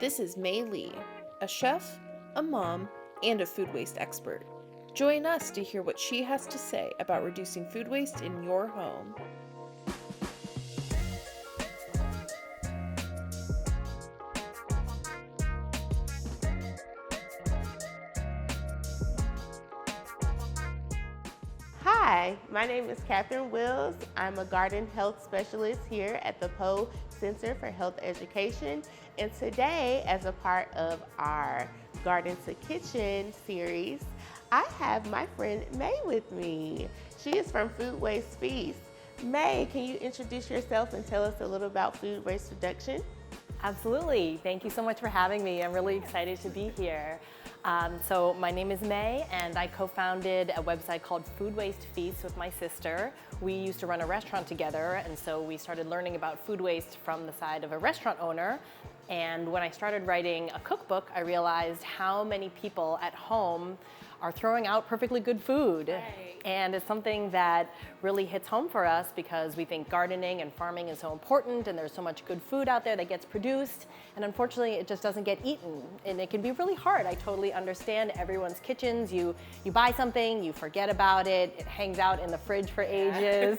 This is Mei Li, a chef, a mom, and a food waste expert. Join us to hear what she has to say about reducing food waste in your home. Hi, my name is Catherine Wills. I'm a garden health specialist here at the Poe Center for Health Education. And today, as a part of our Garden to Kitchen series, I have my friend Mei with me. She is from Food Waste Feast. Mei, can you introduce yourself and tell us a little about food waste reduction? Absolutely. Thank you so much for having me. I'm really excited to be here. So my name is Mei, and I co-founded a website called Food Waste Feast with my sister. We used to run a restaurant together, and so we started learning about food waste from the side of a restaurant owner. And when I started writing a cookbook, I realized how many people at home are throwing out perfectly good food. Right. And it's something that really hits home for us because we think gardening and farming is so important, and there's so much good food out there that gets produced, and unfortunately it just doesn't get eaten, and it can be really hard. I totally understand everyone's kitchens. You buy something, you forget about it, it hangs out in the fridge for ages.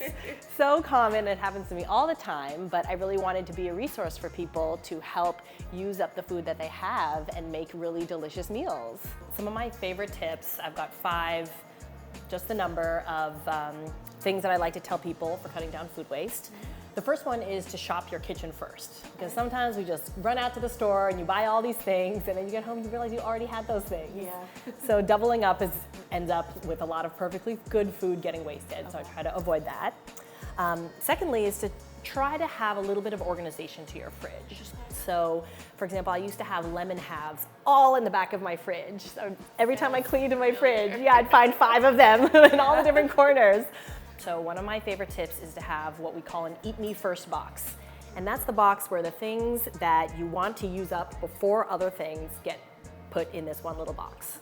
So common, it happens to me all the time, but I really wanted to be a resource for people to help use up the food that they have and make really delicious meals. Some of my favorite tips, I've got 5, just the number of things that I like to tell people for cutting down food waste. The first one is to shop your kitchen first, because sometimes we just run out to the store and you buy all these things, and then you get home and you realize you already had those things. Yeah. So doubling up ends up with a lot of perfectly good food getting wasted, so I try to avoid that. Secondly is to try to have a little bit of organization to your fridge. So, for example, I used to have lemon halves all in the back of my fridge. So every time I cleaned my fridge, I'd find 5 of them in all the different corners. So one of my favorite tips is to have what we call an Eat Me First box. And that's the box where the things that you want to use up before other things get put in this one little box.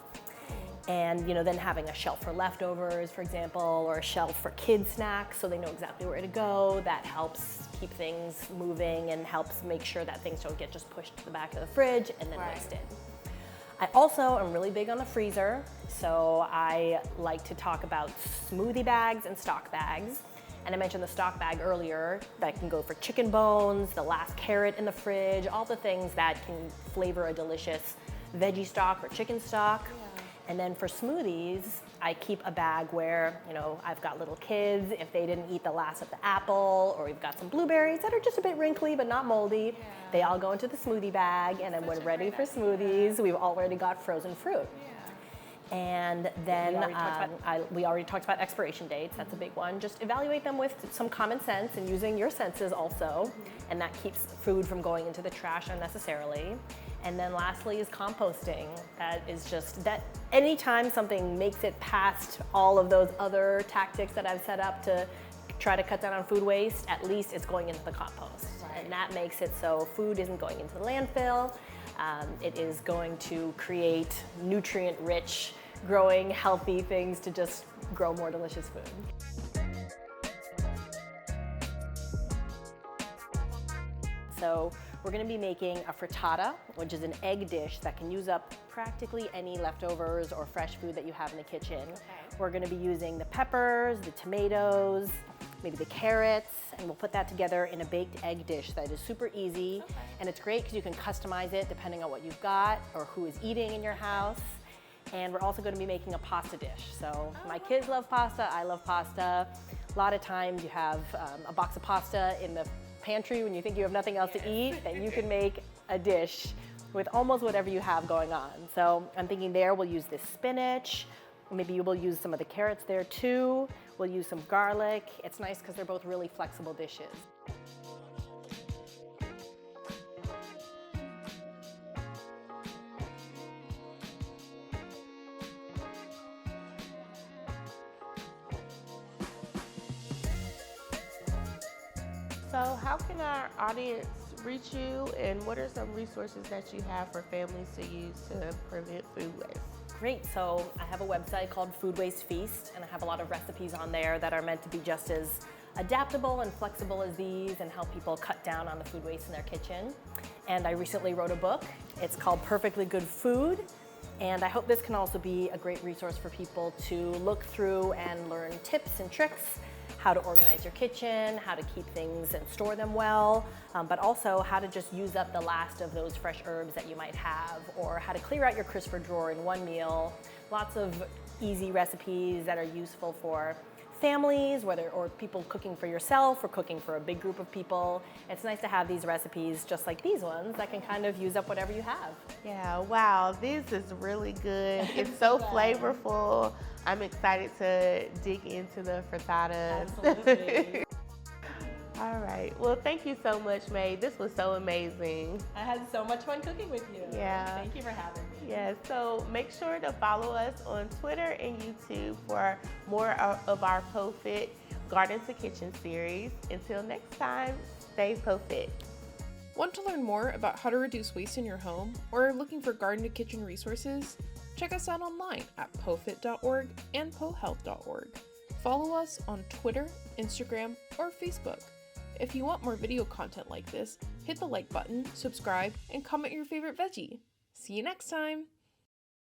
And then having a shelf for leftovers, for example, or a shelf for kids snacks so they know exactly where to go. That helps keep things moving and helps make sure that things don't get just pushed to the back of the fridge and then wasted. I also am really big on the freezer, so I like to talk about smoothie bags and stock bags. And I mentioned the stock bag earlier. That can go for chicken bones, the last carrot in the fridge, all the things that can flavor a delicious veggie stock or chicken stock. And then for smoothies, I keep a bag where, I've got little kids. If they didn't eat the last of the apple, or we've got some blueberries that are just a bit wrinkly but not moldy, they all go into the smoothie bag, and then when ready for smoothies, we've already got frozen fruit. And then we already talked about expiration dates. That's a big one. Just evaluate them with some common sense and using your senses also, and that keeps food from going into the trash unnecessarily. And then lastly is composting. That is just that anytime something makes it past all of those other tactics that I've set up to try to cut down on food waste, at least it's going into the compost. Right. And that makes it so food isn't going into the landfill. It is going to create nutrient-rich, growing, healthy things to just grow more delicious food. So we're going to be making a frittata, which is an egg dish that can use up practically any leftovers or fresh food that you have in the kitchen. Okay. We're going to be using the peppers, the tomatoes, maybe the carrots, and we'll put that together in a baked egg dish that is super easy. Okay. And it's great because you can customize it depending on what you've got or who is eating in your house. And we're also going to be making a pasta dish. So my kids love pasta, I love pasta. A lot of times you have a box of pasta in the pantry when you think you have nothing else to eat, then you can make a dish with almost whatever you have going on. So I'm thinking there we'll use this spinach, maybe you will use some of the carrots there too. We'll use some garlic. It's nice because they're both really flexible dishes. So how can our audience reach you, and what are some resources that you have for families to use to prevent food waste? Great, so I have a website called Food Waste Feast, and I have a lot of recipes on there that are meant to be just as adaptable and flexible as these and help people cut down on the food waste in their kitchen. And I recently wrote a book, It's called Perfectly Good Food. And I hope this can also be a great resource for people to look through and learn tips and tricks, how to organize your kitchen, how to keep things and store them well, but also how to just use up the last of those fresh herbs that you might have, or how to clear out your crisper drawer in one meal. Lots of easy recipes that are useful for families, or people cooking for yourself or cooking for a big group of people. It's nice to have these recipes just like these ones that can kind of use up whatever you have. Yeah, wow, this is really good. It's so flavorful. I'm excited to dig into the frittatas. Absolutely. All right, well, thank you so much, Mei. This was so amazing. I had so much fun cooking with you. Yeah. Thank you for having me. Yeah, so make sure to follow us on Twitter and YouTube for more of our PoFit Garden to Kitchen series. Until next time, stay PoFit. Want to learn more about how to reduce waste in your home, or are looking for garden to kitchen resources? Check us out online at pofit.org and pohealth.org. Follow us on Twitter, Instagram, or Facebook. If you want more video content like this, hit the like button, subscribe, and comment your favorite veggie. See you next time!